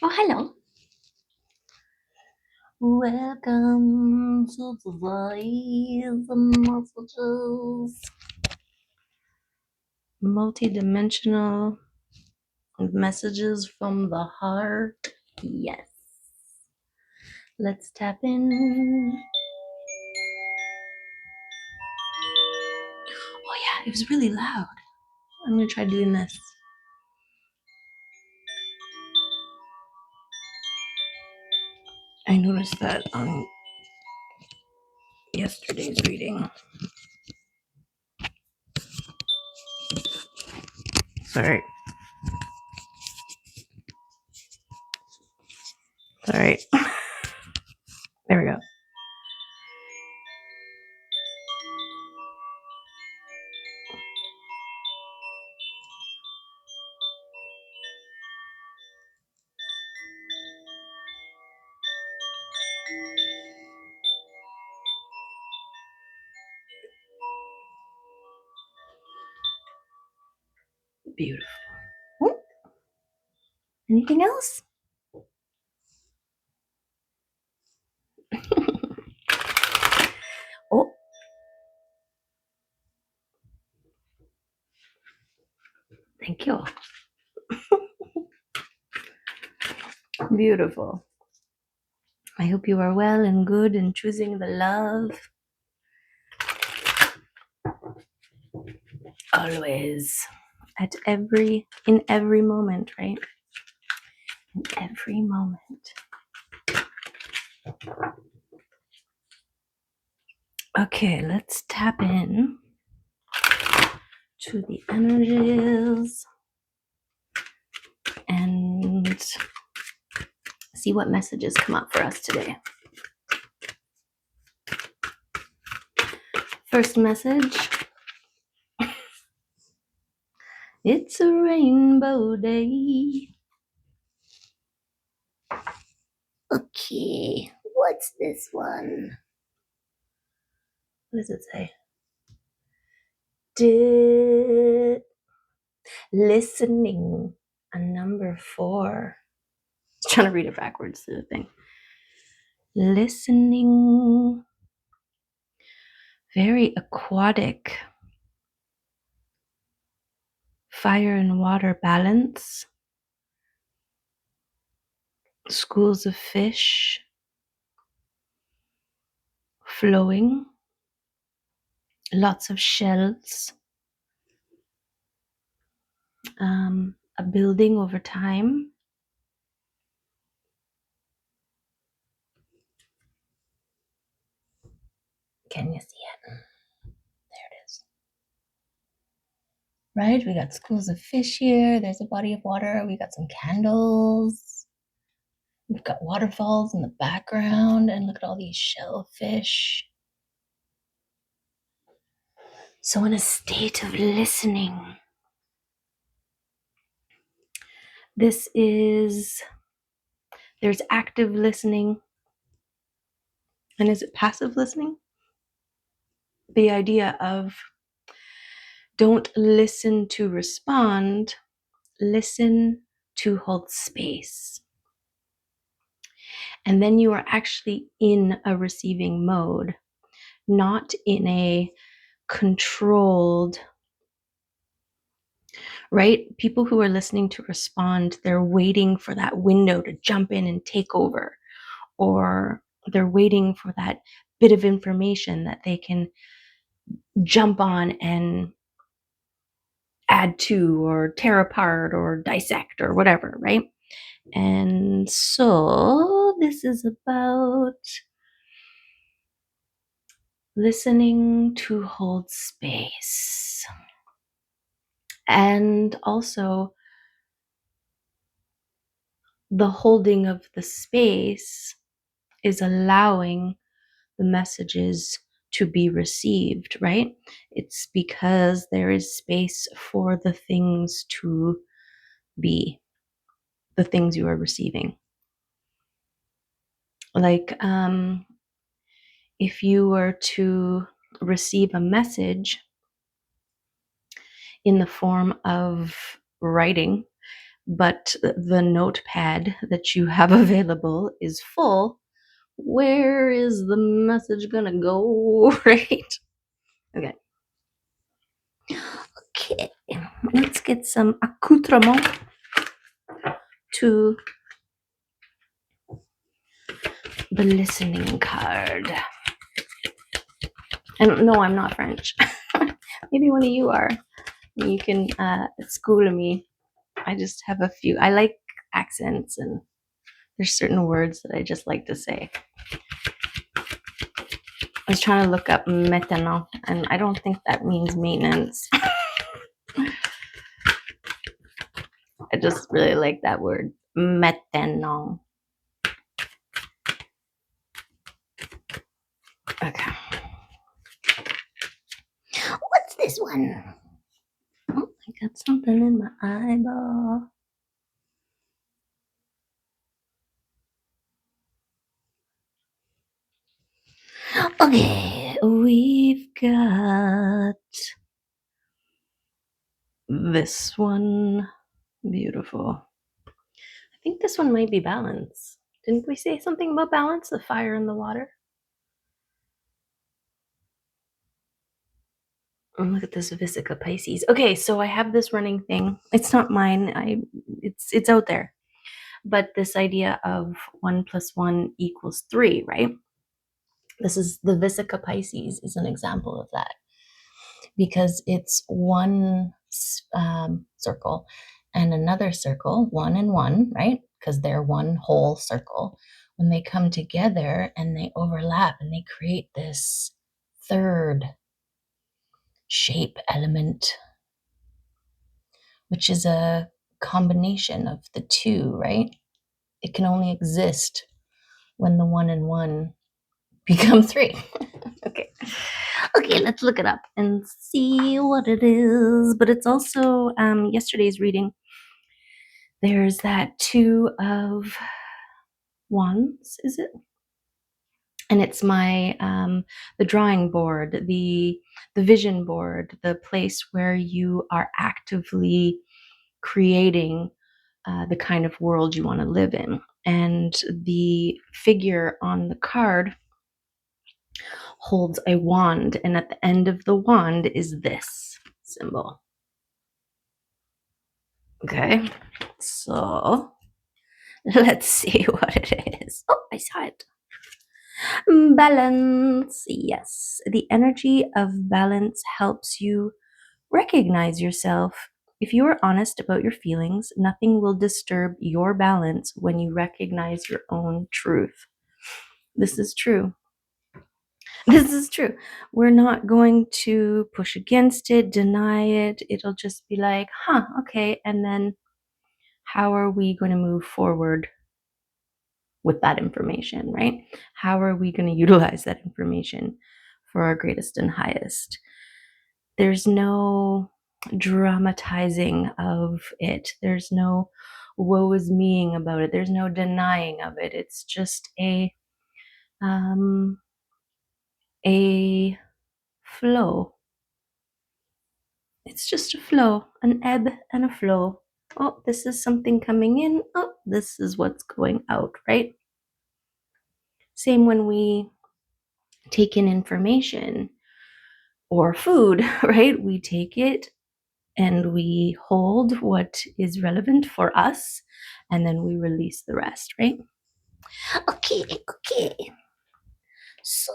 Oh, hello. Welcome to today's messages. Multi-dimensional messages from the heart. Yes. Let's tap in. Oh yeah, it was really loud. I'm gonna try doing this. I noticed that on yesterday's reading. Sorry. Sorry. There we go. Beautiful. Oh, anything else? Oh, thank you. Beautiful. I hope you are well and good and choosing the love. Always. In every moment, right? In every moment. Okay, let's tap in to the energies and see what messages come up for us today. First message. It's a rainbow day. Okay, what's this one? What does it say? Listening, a number 4. I was trying to read it backwards to the thing. Listening, very aquatic, fire and water balance, schools of fish, flowing, lots of shells, a building over time. Can you see it? There it is. Right, we got schools of fish here. There's a body of water. We got some candles. We've got waterfalls in the background, and look at all these shellfish. So in a state of listening, there's active listening. And is it passive listening? The idea of don't listen to respond, listen to hold space. And then you are actually in a receiving mode, not in a controlled, right? People who are listening to respond, they're waiting for that window to jump in and take over, or they're waiting for that bit of information that they can jump on and add to or tear apart or dissect or whatever, right? And so this is about listening to hold space. And also the holding of the space is allowing the messages to be received, right? It's because there is space for the things to be, the things you are receiving. Like, if you were to receive a message in the form of writing, but the notepad that you have available is full, where is the message gonna go? Right? Okay. Okay. Let's get some accoutrement to the listening card. And no, I'm not French. Maybe one of you are. You can school me. I just have a few. I like accents, and there's certain words that I just like to say. I was trying to look up maintenant, and I don't think that means maintenance. I just really like that word, maintenant. Okay. What's this one? Oh, I got something in my eyeball. Okay, we've got this one. Beautiful. I think this one might be balance. Didn't we say something about balance? The fire and the water? Oh, look at this Visica Pisces. Okay, so I have this running thing. It's not mine. It's out there. But this idea of 1 + 1 = 3, right? This is the Visica Pisces is an example of that, because it's one circle and another circle, 1 and 1, right? Because they're one whole circle. When they come together and they overlap and they create this third shape element, which is a combination of the two, right? It can only exist when the 1 and 1 become 3. Okay. Okay, let's look it up and see what it is. But it's also yesterday's reading. There's that 2 of Wands, is it? And it's my the drawing board, the vision board, the place where you are actively creating the kind of world you want to live in. And the figure on the card holds a wand, and at the end of the wand is this symbol. Okay, so let's see what it is. Oh, I saw it. Balance. Yes, the energy of balance helps you recognize yourself. If you are honest about your feelings, nothing will disturb your balance when you recognize your own truth. This is true. This is true. We're not going to push against it, deny it. It'll just be like, huh, okay. And then how are we going to move forward with that information, right? How are we going to utilize that information for our greatest and highest? There's no dramatizing of it. There's no woe is meing about it. There's no denying of it. It's just a flow. It's just a flow, an ebb and a flow. Oh, this is something coming in. Oh, this is what's going out, right? Same when we take in information or food, right? We take it and we hold what is relevant for us, and then we release the rest, right? Okay. So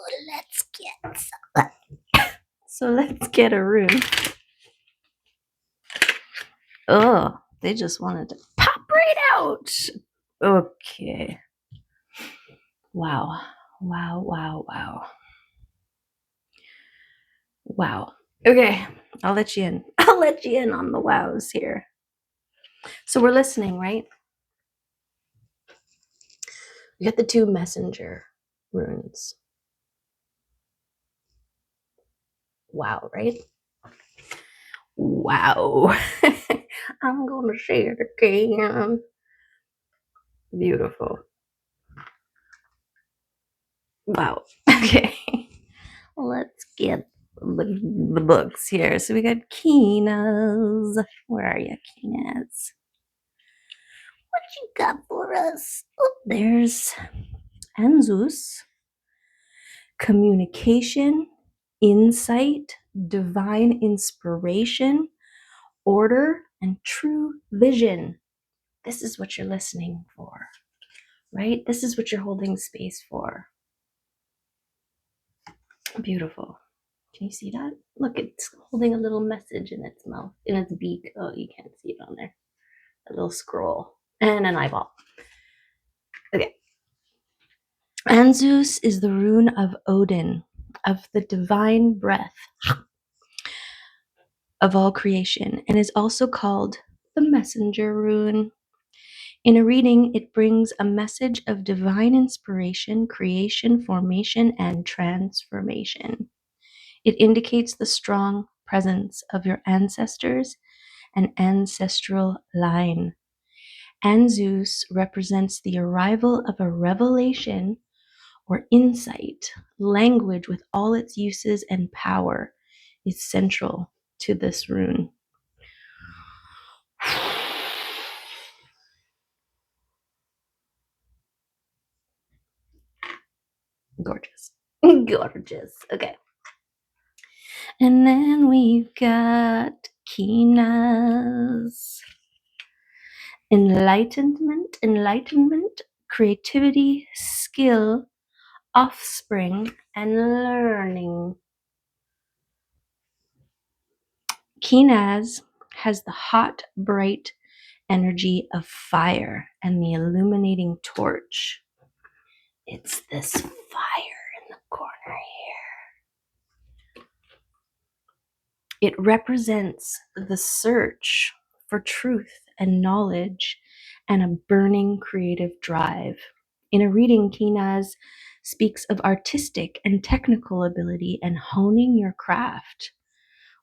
let's get a room. Oh, they just wanted to pop right out. Okay. Wow. Okay, I'll let you in. I'll let you in on the wows here. So we're listening, right? We got the 2 messenger runes. Wow, right? Wow. I'm going to say it again. Beautiful. Wow. Okay. Let's get the books here. So we got Kina's. Where are you, Kina's? you got for us? Oh, there's Anzus. Communication, insight, divine inspiration, order, and true vision. This is what you're listening for, right? This is what you're holding space for. Beautiful. Can you see that? Look, it's holding a little message in its mouth, in its beak. Oh, you can't see it on there. A little scroll and an eyeball. Okay. Anzus is the rune of Odin, of the divine breath of all creation, and is also called the messenger rune. In a reading, it brings a message of divine inspiration, creation, formation, and transformation. It indicates the strong presence of your ancestors and ancestral line. Anzus represents the arrival of a revelation or insight. Language, with all its uses and power, is central to this rune. Gorgeous. Gorgeous. Okay. And then we've got Kina's enlightenment, creativity, skill, offspring, and learning. Kinaz has the hot, bright energy of fire and the illuminating torch. It's this fire in the corner here. It represents the search for truth and knowledge and a burning creative drive. In a reading, Kinaz speaks of artistic and technical ability and honing your craft.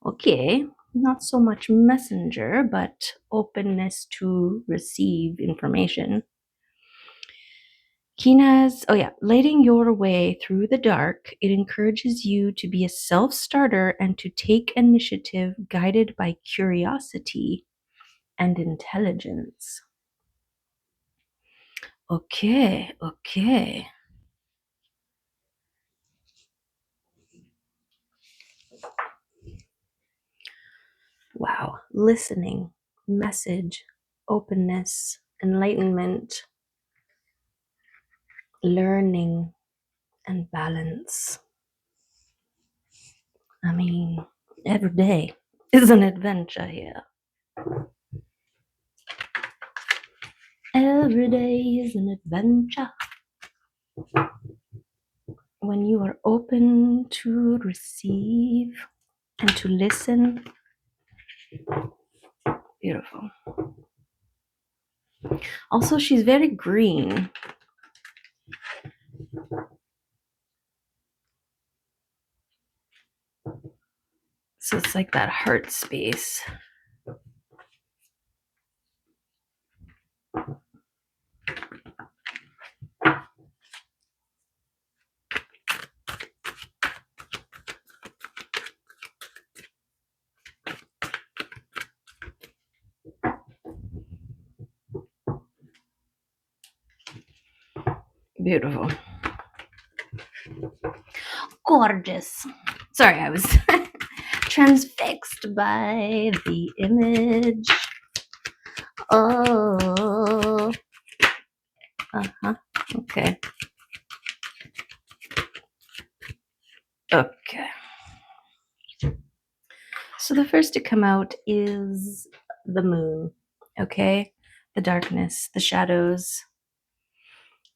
Okay, not so much messenger, but openness to receive information. Kina's, lighting your way through the dark, it encourages you to be a self-starter and to take initiative guided by curiosity and intelligence. Okay. Wow. Listening, message, openness, enlightenment, learning, and balance. I mean, every day is an adventure here. Every day is an adventure. When you are open to receive and to listen. Beautiful. Also, she's very green. So it's like that heart space. Beautiful. Gorgeous. Sorry, I was transfixed by the image. Oh. Okay. Okay. So the first to come out is the moon. Okay? The darkness, the shadows,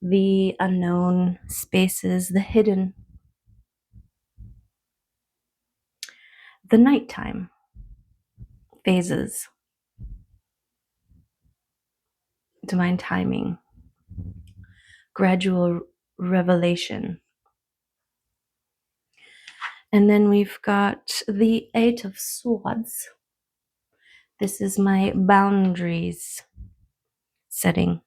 the unknown spaces, the hidden. The nighttime phases. Divine timing. Gradual revelation. And then we've got the Eight of Swords. This is my boundaries setting.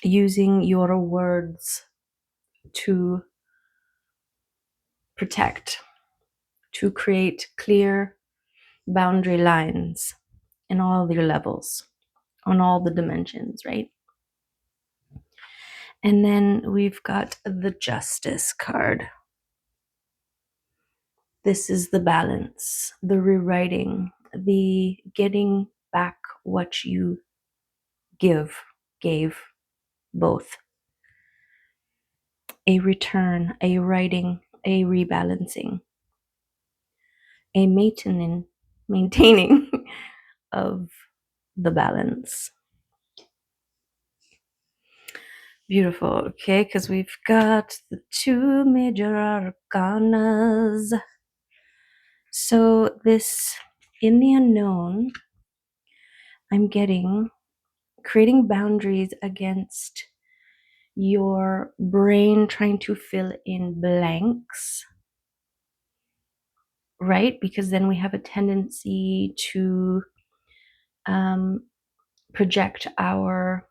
Using your words to protect, to create clear boundary lines in all your levels, on all the dimensions, right? And then we've got the Justice card. This is the balance, the rewriting, the getting back what you gave, both. A return, a writing, a rebalancing, a maintaining of the balance. Beautiful. Okay, because we've got the two major arcanas. So this, in the unknown, I'm getting creating boundaries against your brain trying to fill in blanks, right? Because then we have a tendency to project our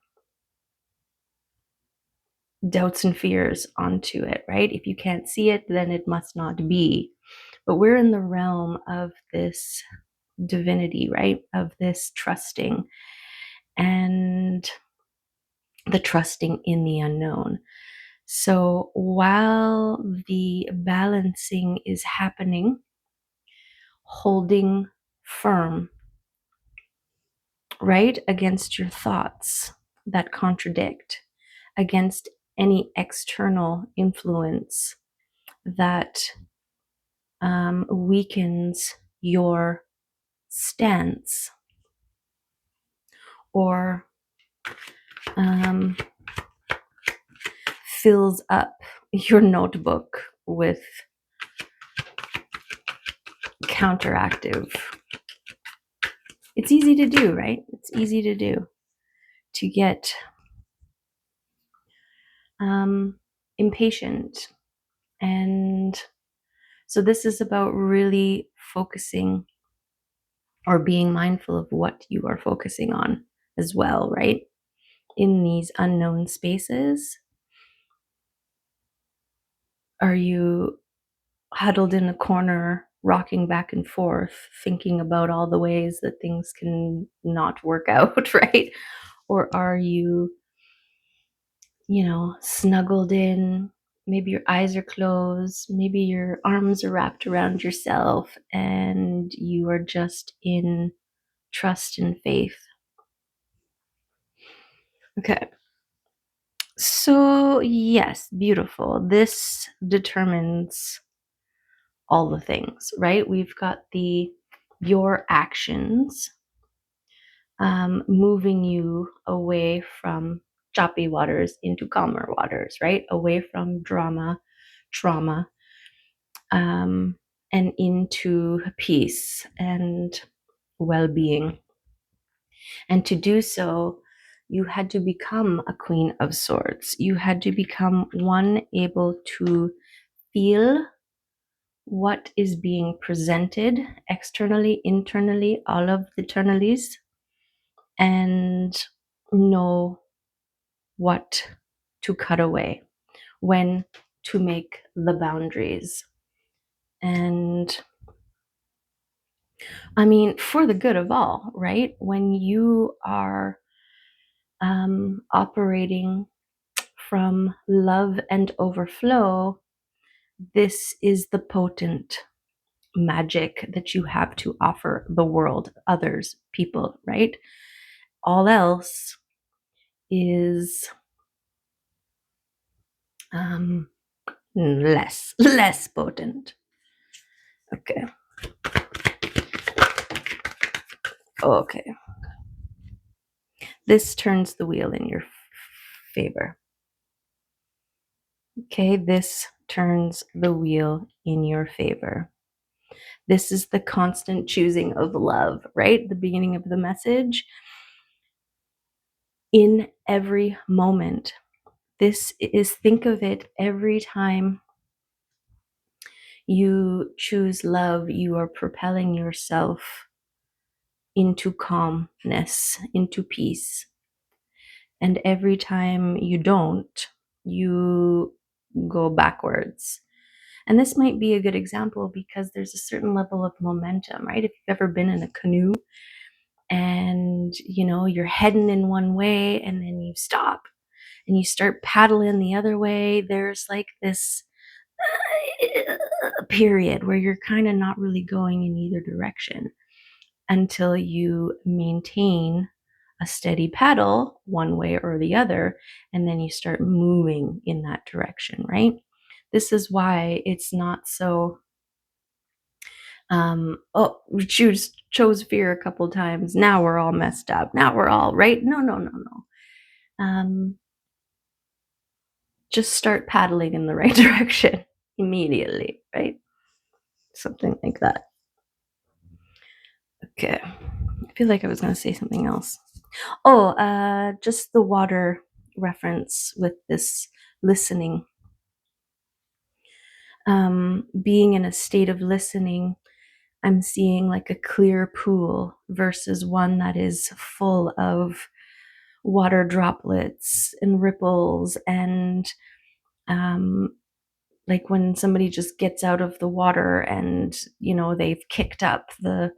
doubts and fears onto it, right? If you can't see it, then it must not be. But we're in the realm of this divinity, right? Of this trusting and the trusting in the unknown. So while the balancing is happening, holding firm, right, against your thoughts that contradict, against any external influence that weakens your stance or fills up your notebook with counteractive. It's easy to do, right? It's easy to do, to get impatient. And so this is about really focusing or being mindful of what you are focusing on as well, right? In these unknown spaces, are you huddled in a corner, rocking back and forth, thinking about all the ways that things can not work out, right? Or are you, snuggled in? Maybe your eyes are closed, maybe your arms are wrapped around yourself, and you are just in trust and faith. Okay. So, yes, beautiful. This determines all the things, right? We've got your actions moving you away from choppy waters into calmer waters, right? Away from drama, trauma, and into peace and well-being. And to do so, you had to become a Queen of Swords. You had to become one able to feel what is being presented externally, internally, all of the internalies, and know what to cut away, when to make the boundaries. And I mean, for the good of all, right? When you are operating from love and overflow, this is the potent magic that you have to offer the world, others, people, right? All else is less potent. Okay. This turns the wheel in your favor. Okay, this turns the wheel in your favor. This is the constant choosing of love, right? The beginning of the message. In every moment. This is, think of it, every time you choose love, you are propelling yourself into calmness, into peace. And every time you don't, you go backwards. And this might be a good example because there's a certain level of momentum, right? If you've ever been in a canoe and you're heading in one way and then you stop and you start paddling the other way. There's like this period where you're kind of not really going in either direction until you maintain a steady paddle one way or the other, and then you start moving in that direction, right? This is why it's not so we chose fear a couple times, now we're all messed up, now we're all right. No. Just start paddling in the right direction immediately, right? Something like that. Okay, I feel like I was going to say something else. Just the water reference with this listening. Being in a state of listening, I'm seeing like a clear pool versus one that is full of water droplets and ripples, and like when somebody just gets out of the water and they've kicked up the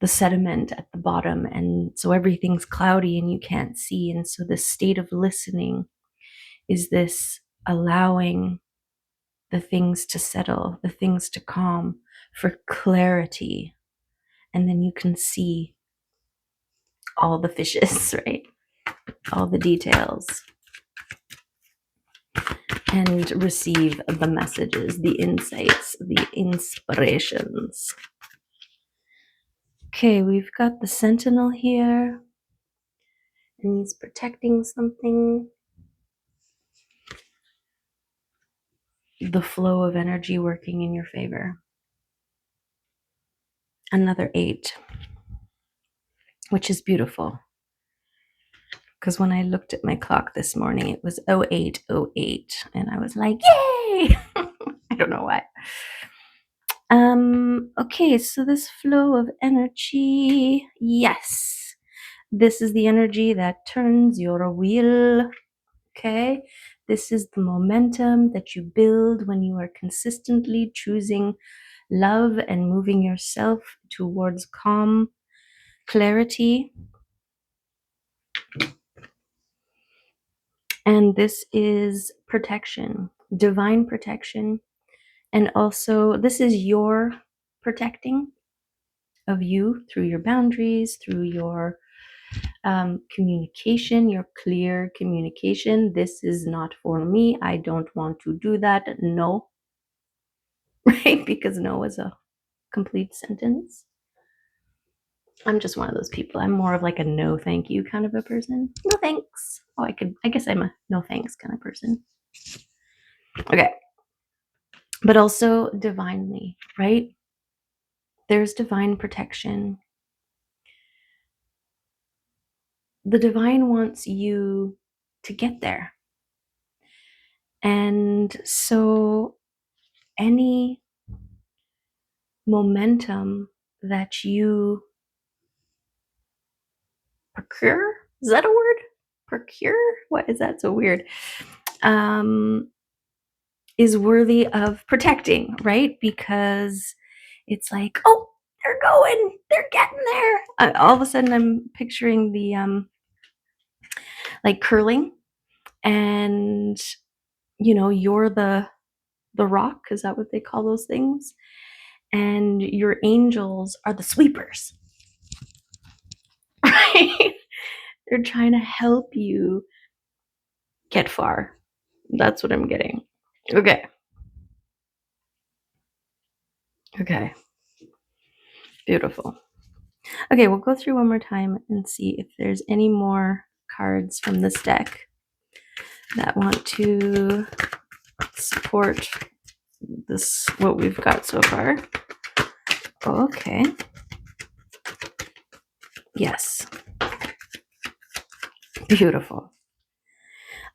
sediment at the bottom, and so everything's cloudy and you can't see. And so this state of listening is this allowing the things to settle, the things to calm, for clarity, and then you can see all the fishes, right? All the details, and receive the messages, the insights, the inspirations. Okay, we've got the sentinel here, and he's protecting something. The flow of energy working in your favor. Another 8, which is beautiful. Because when I looked at my clock this morning, it was 08:08, and I was like, yay! I don't know why. Okay, so this flow of energy, yes. This is the energy that turns your wheel. Okay, this is the momentum that you build when you are consistently choosing love and moving yourself towards calm, clarity. And this is protection, divine protection. And also, this is your protecting of you through your boundaries, through your communication, your clear communication. This is not for me. I don't want to do that. No. Right? Because no is a complete sentence. I'm just one of those people. I'm more of like a no thank you kind of a person. No thanks. I guess I'm a no thanks kind of person. Okay. But also divinely, right? There's divine protection. The divine wants you to get there. And so any momentum that you procure, is that a word? Procure? What is that so weird? Is worthy of protecting, right? Because it's like, oh, they're going, they're getting there. All of a sudden I'm picturing the like curling, and you're the rock. Is that what they call those things? And your angels are the sweepers. Right? They're trying to help you get far. That's what I'm getting. Okay. Beautiful. Okay, we'll go through one more time and see if there's any more cards from this deck that want to support this, what we've got so far. Okay. Yes. Beautiful.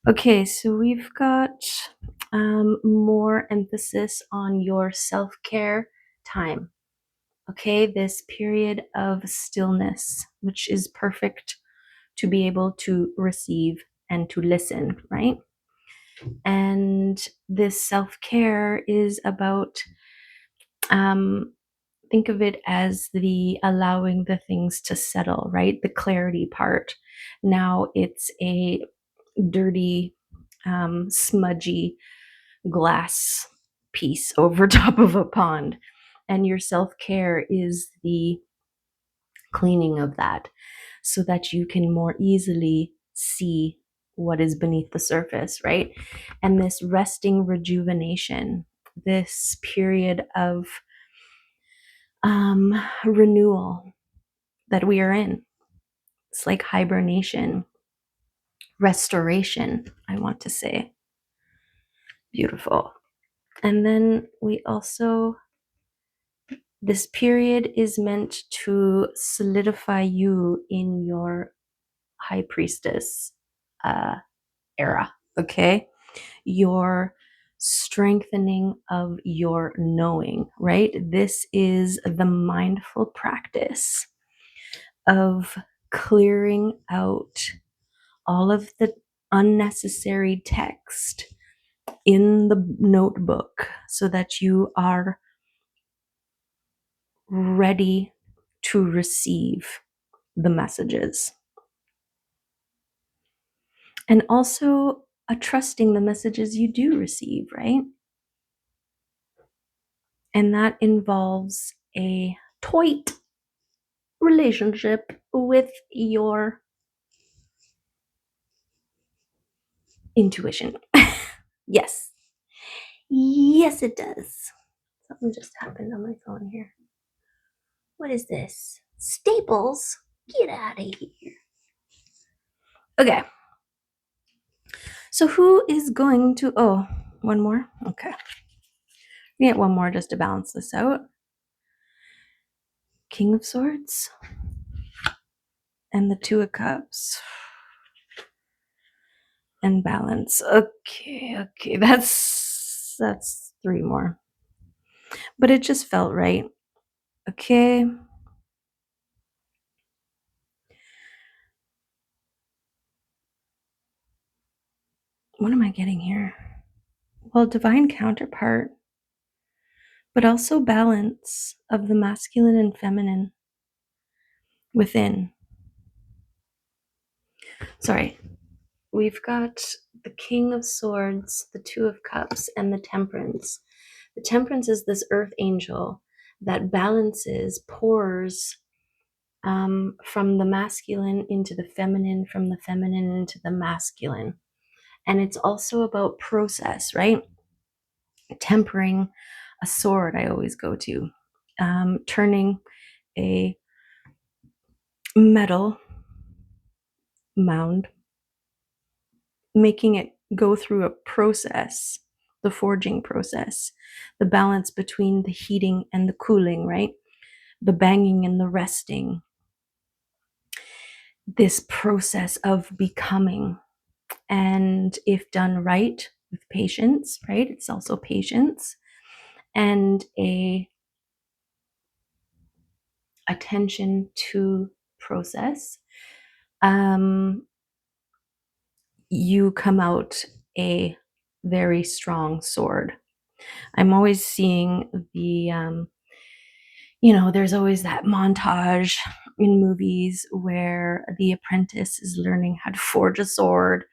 Okay, so we've got more emphasis on your self-care time. Okay, this period of stillness, which is perfect to be able to receive and to listen, right? And this self-care is about think of it as the allowing the things to settle, right? The clarity part. Now it's a dirty, smudgy glass piece over top of a pond. And your self-care is the cleaning of that so that you can more easily see what is beneath the surface, right? And this resting rejuvenation, this period of renewal that we are in. It's like hibernation, restoration, I want to say. Beautiful. And then we also, this period is meant to solidify you in your high priestess era, okay? Your strengthening of your knowing, right? This is the mindful practice of clearing out all of the unnecessary text in the notebook so that you are ready to receive the messages. And also trusting the messages you do receive, right? And that involves a tight relationship with your intuition. Yes. Yes, it does. Something just happened on my phone here. What is this? Staples? Get out of here. Okay. So who is going to, oh, one more? Okay. We get one more just to balance this out. King of Swords and the Two of Cups. And balance. Okay. That's three more. But it just felt right. Okay. What am I getting here? Well, divine counterpart, but also balance of the masculine and feminine within. Sorry. We've got the King of Swords, the Two of Cups, and the Temperance. The Temperance is this earth angel that balances, pours from the masculine into the feminine, from the feminine into the masculine. And it's also about process, right? Tempering a sword, I always go to. Turning a metal mound, making it go through a process, the forging process, the balance between the heating and the cooling, right? The banging and the resting. This process of becoming. And if done right with patience, right? It's also patience and a attention to process. You come out a very strong sword. I'm always seeing the, there's always that montage in movies where the apprentice is learning how to forge a sword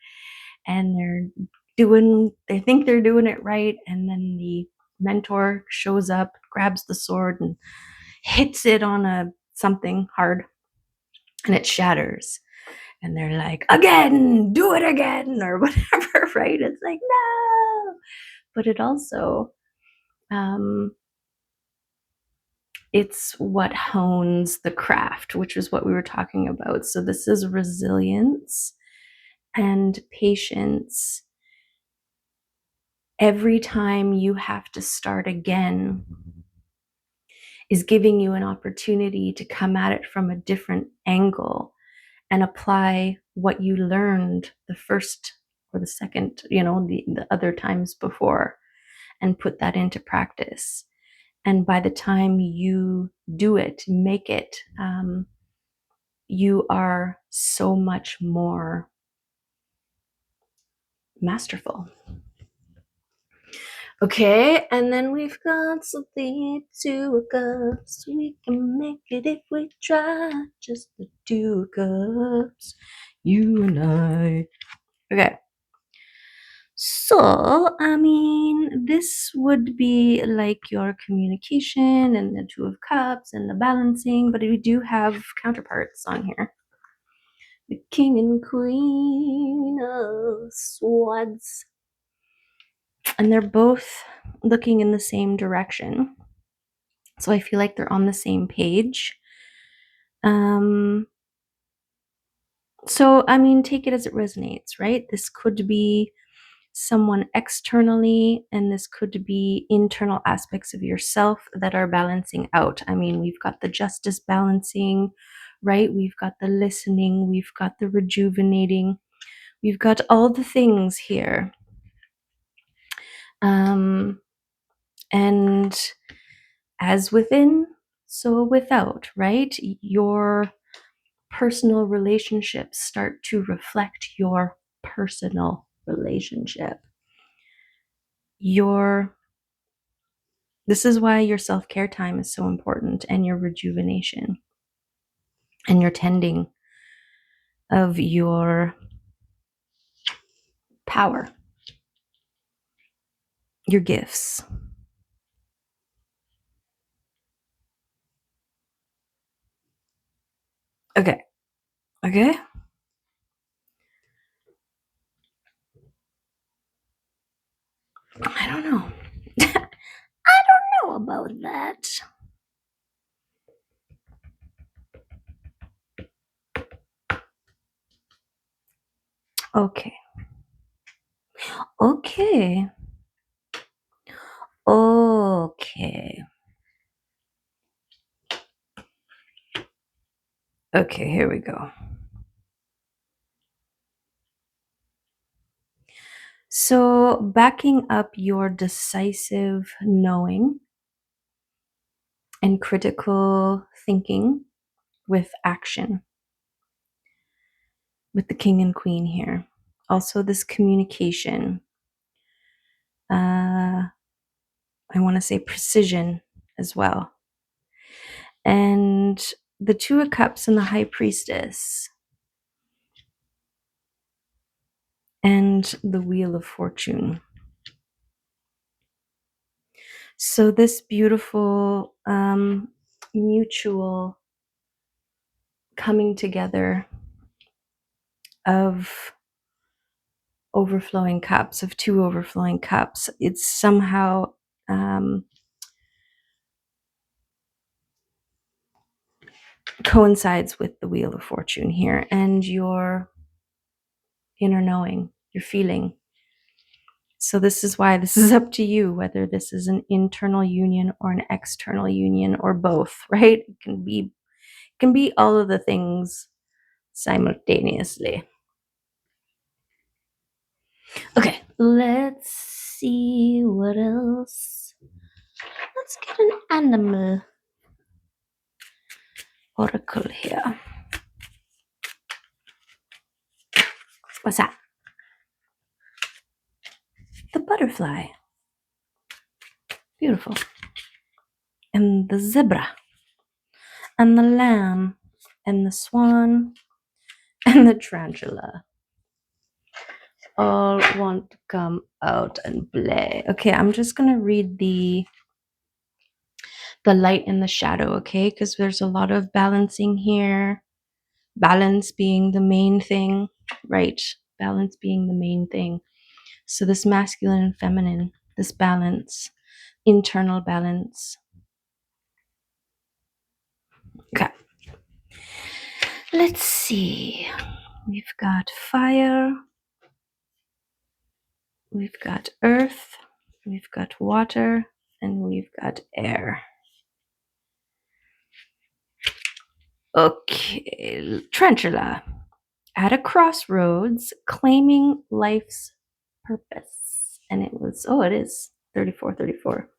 and they think they're doing it right. And then the mentor shows up, grabs the sword and hits it on something hard and it shatters. And they're like, again, do it again, or whatever, right? It's like, no. But it also, it's what hones the craft, which is what we were talking about. So this is resilience and patience. Every time you have to start again is giving you an opportunity to come at it from a different angle and apply what you learned the first or the second, the other times before, and put that into practice. And by the time you do it, make it, you are so much more masterful. Okay, and then we've got the Two of Cups. We can make it if we try. Just the Two of Cups. You and I. Okay. So, I mean, this would be like your communication and the Two of Cups and the balancing, but we do have counterparts on here. The King and Queen of Swords. And they're both looking in the same direction. So I feel like they're on the same page. So, I mean, take it as it resonates, right? This could be someone externally, and this could be internal aspects of yourself that are balancing out. I mean, we've got the justice balancing, right? We've got the listening, we've got the rejuvenating, we've got all the things here. And as within, so without, right? Your personal relationships start to reflect your personal relationship. This is why your self-care time is so important, and your rejuvenation and your tending of your power, your gifts. Okay. Okay. I don't know. I don't know about that. Okay. Okay. Okay. Okay, here we go. So, backing up your decisive knowing and critical thinking with action, with the King and Queen here. Also, this communication. I want to say precision as well. And the Two of Cups and the High Priestess. And the Wheel of Fortune. So this beautiful mutual coming together of overflowing cups, of two overflowing cups. It's somehow coincides with the Wheel of Fortune here and your inner knowing, your feeling. So this is why this is up to you, whether this is an internal union or an external union or both, right? It can be all of the things simultaneously. Okay, let's see what else. Let's get an animal oracle here. What's that? The butterfly. Beautiful. And the zebra. And the lamb. And the swan. And the tarantula. All want to come out and play. Okay, I'm just going to read the light and the shadow, okay? Because there's a lot of balancing here. Balance being the main thing, right? Balance being the main thing. So this masculine and feminine, this balance, internal balance. Okay. Let's see. We've got fire. We've got earth. We've got water. And we've got air. Okay. Tarantula. At a crossroads, claiming life's purpose. And it is 34.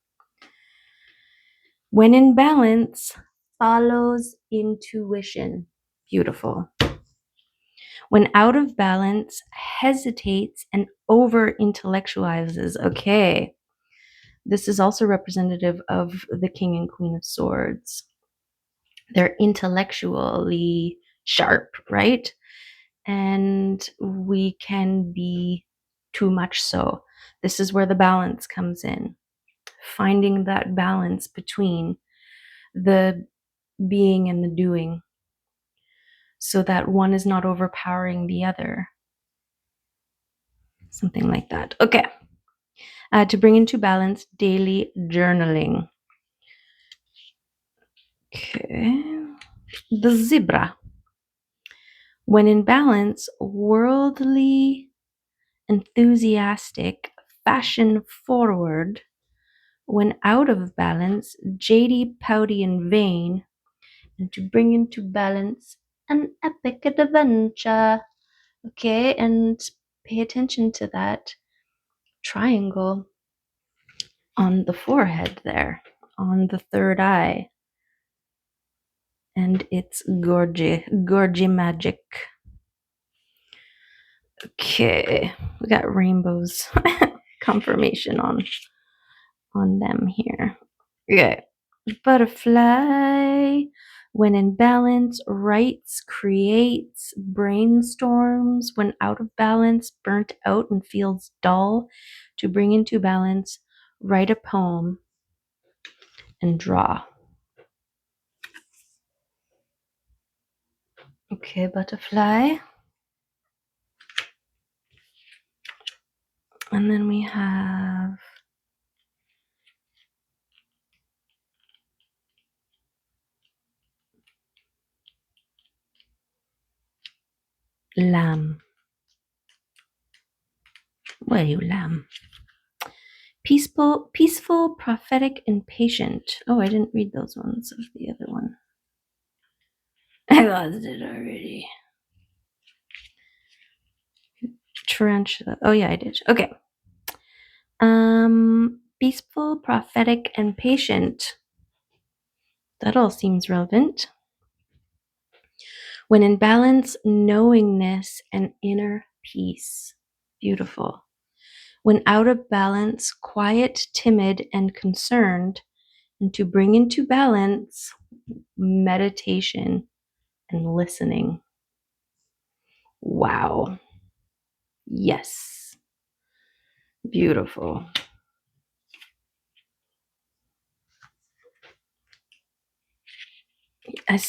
When in balance, follows intuition. Beautiful. When out of balance, hesitates and over intellectualizes. Okay. This is also representative of the King and Queen of Swords. They're intellectually sharp, right? And we can be too much so. This is where the balance comes in. Finding that balance between the being and the doing so that one is not overpowering the other. Something like that. Okay. To bring into balance, daily journaling. Okay. The zebra. When in balance, worldly, enthusiastic, fashion forward. When out of balance, jady, pouty, and vain. And to bring into balance, an epic adventure. Okay, and pay attention to that triangle on the forehead there, on the third eye. And it's gorgy magic. Okay, we got rainbows confirmation on them here. Okay, butterfly. When in balance, writes, creates, brainstorms. When out of balance, burnt out and feels dull. To bring into balance, write a poem and draw. Okay, butterfly. And then we have lamb. Where are you, lamb? Peaceful, prophetic, and patient. Oh, I didn't read those ones of the other one. I lost it already. Tarantula. Oh yeah, I did. Okay. Peaceful, prophetic, and patient. That all seems relevant. When in balance, knowingness and inner peace. Beautiful. When out of balance, quiet, timid, and concerned. And to bring into balance, meditation and listening. Wow. Yes. Beautiful.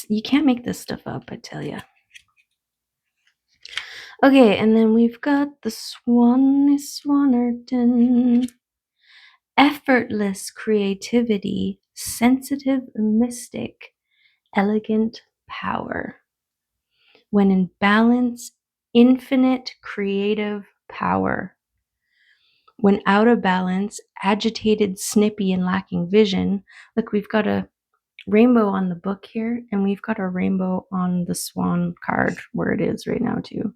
You can't make this stuff up, I tell you. Okay, and then we've got the Swanerton. Effortless creativity, sensitive mystic, elegant power. When in balance, infinite creative power. When out of balance, agitated, snippy, and lacking vision. Look, we've got a rainbow on the book here, and we've got a rainbow on the swan card where it is right now too.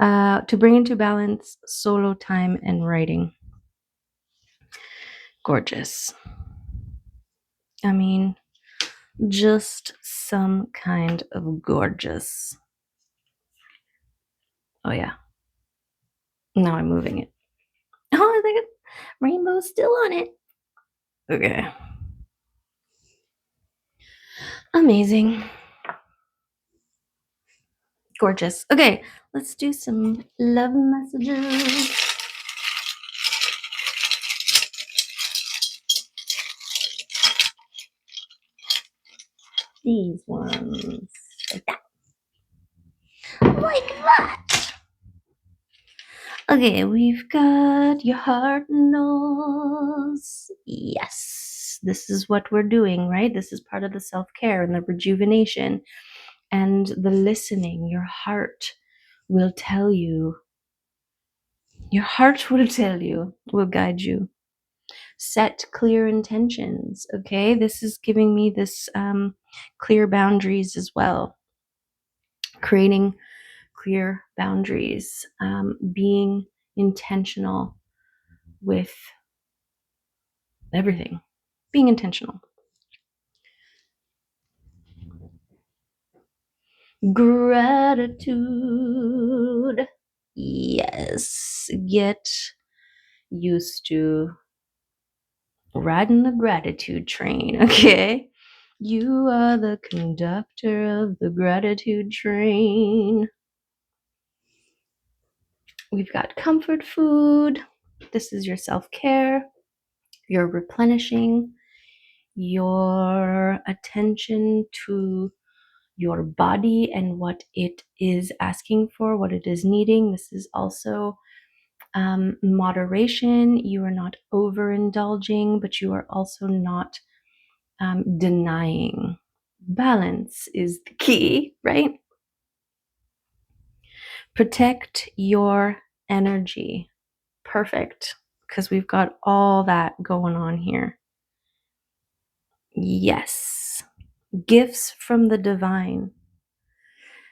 To bring into balance, solo time and writing. Gorgeous. I mean, just some kind of gorgeous. Oh yeah. Now I'm moving it. Oh, the rainbow's still on it. Okay. Amazing. Gorgeous. Okay, let's do some love messages. These ones. Like that. Like that. Okay, we've got your heart knows. Yes, this is what we're doing, right? This is part of the self-care and the rejuvenation and the listening. Your heart will tell you. Your heart will tell you, will guide you. Set clear intentions, okay? This is giving me this clear boundaries as well. Creating clear boundaries, being intentional with everything, being intentional. Gratitude. Yes, get used to riding the gratitude train, okay? You are the conductor of the gratitude train. We've got comfort food. This is your self-care, your replenishing, your attention to your body and what it is asking for, what it is needing. This is also moderation. You are not overindulging, but you are also not denying. Balance is the key, right? Protect your energy. Perfect, because we've got all that going on here. Yes. Gifts from the divine.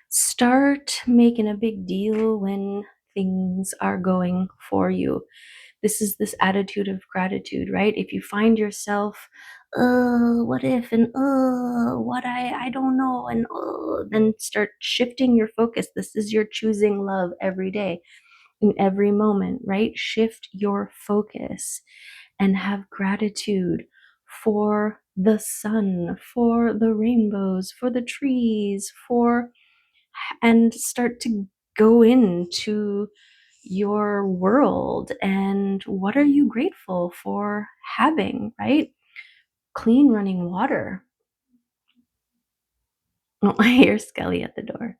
Start making a big deal when things are going for you. This is this attitude of gratitude, right? If you find yourself, what if, and what I don't know, and then start shifting your focus. This is your choosing love every day, in every moment, right? Shift your focus and have gratitude for the sun, for the rainbows, for the trees, and start to go into your world and what are you grateful for having, right? Clean running water. Oh, I hear Skelly at the door.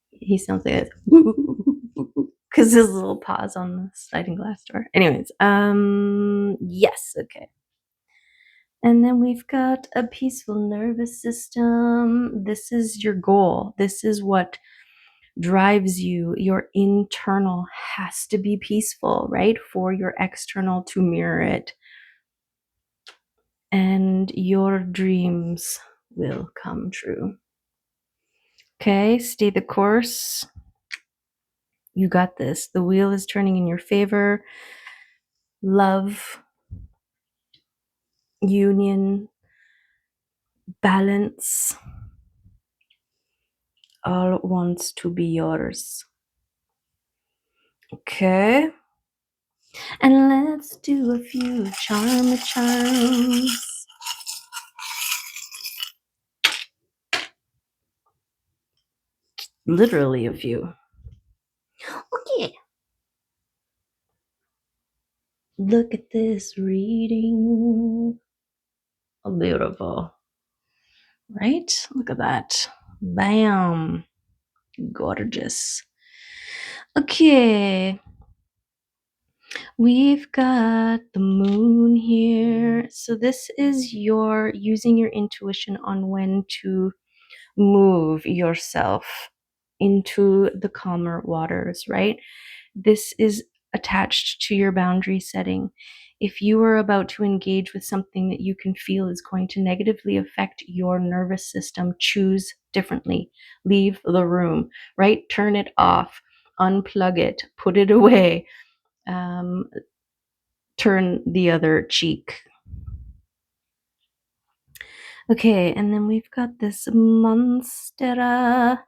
He sounds like this because his little paws on the sliding glass door. Anyways, yes, okay. And then we've got a peaceful nervous system. This is your goal. This is what drives you. Your internal has to be peaceful, right? For your external to mirror it. And your dreams will come true. Okay, stay the course. You got this. The wheel is turning in your favor. Love, union, balance, all wants to be yours. Okay. And let's do a few charms. Literally a few. Okay. Look at this reading. Oh, beautiful. Right? Look at that. Bam. Gorgeous. Okay. We've got the moon here. So this is your using your intuition on when to move yourself into the calmer waters, right? This is attached to your boundary setting. If you are about to engage with something that you can feel is going to negatively affect your nervous system, choose differently. Leave the room, right? Turn it off, unplug it, put it away, turn the other cheek. Okay, and then we've got this monstera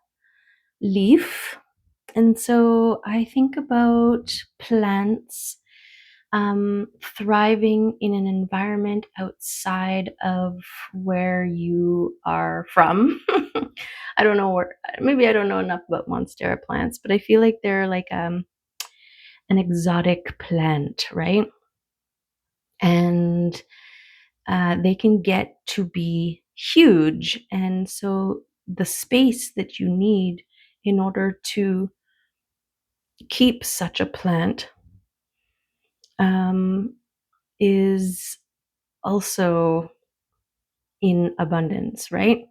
leaf. And so I think about plants thriving in an environment outside of where you are from. I don't know where, maybe I don't know enough about monstera plants, but I feel like they're like an exotic plant, right? And they can get to be huge. And so the space that you need in order to keep such a plant is also in abundance, right?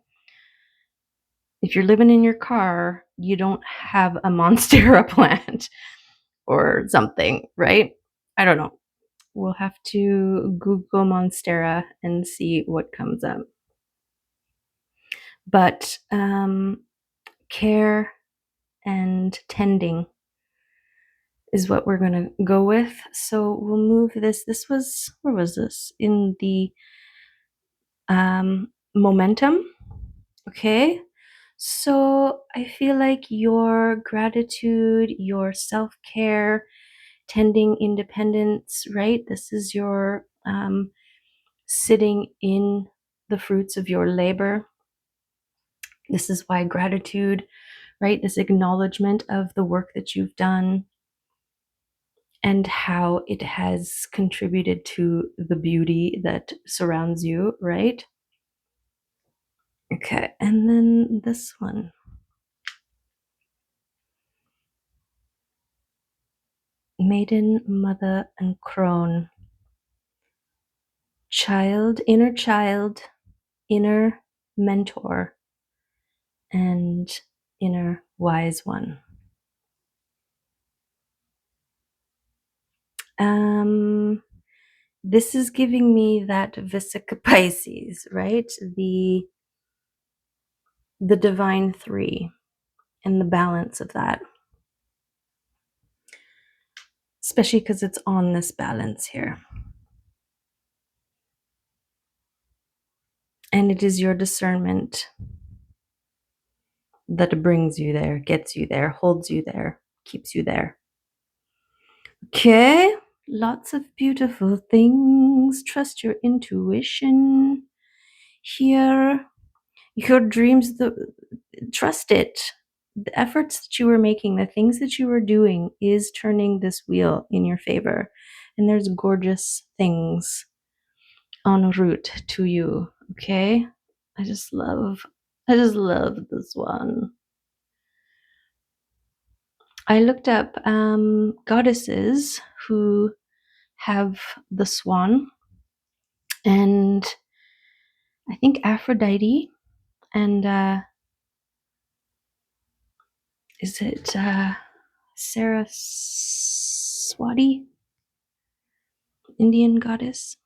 If you're living in your car, you don't have a monstera plant or something, right? I don't know. We'll have to Google monstera and see what comes up. But care and tending is what we're going to go with. So we'll move this. This was, where was this? In the momentum. Okay. So I feel like your gratitude, your self care, tending independence, right? This is your sitting in the fruits of your labor. This is why gratitude, right? This acknowledgement of the work that you've done and how it has contributed to the beauty that surrounds you, right? Okay, and then this one. Maiden, mother, and crone. Child, inner mentor, and inner wise one. This is giving me that Visica Pisces, right? The divine three and the balance of that. Especially because it's on this balance here. And it is your discernment that brings you there, gets you there, holds you there, keeps you there. Okay, lots of beautiful things. Trust your intuition here. Your dreams, trust it. The efforts that you were making, the things that you were doing is turning this wheel in your favor. And there's gorgeous things en route to you. Okay. I just love this one. I looked up goddesses who have the swan, and I think Aphrodite and is it Saraswati, Indian goddess,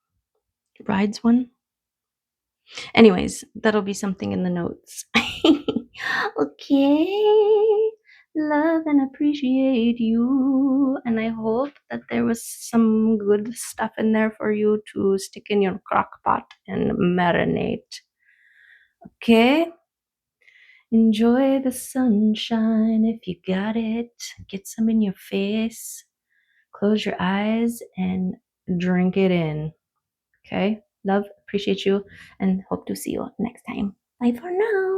rides one. Anyways, that'll be something in the notes. Okay. Love and appreciate you. And I hope that there was some good stuff in there for you to stick in your crock pot and marinate. Okay. Enjoy the sunshine if you got it. Get some in your face. Close your eyes and drink it in. Okay? Love, appreciate you, and hope to see you next time. Bye for now.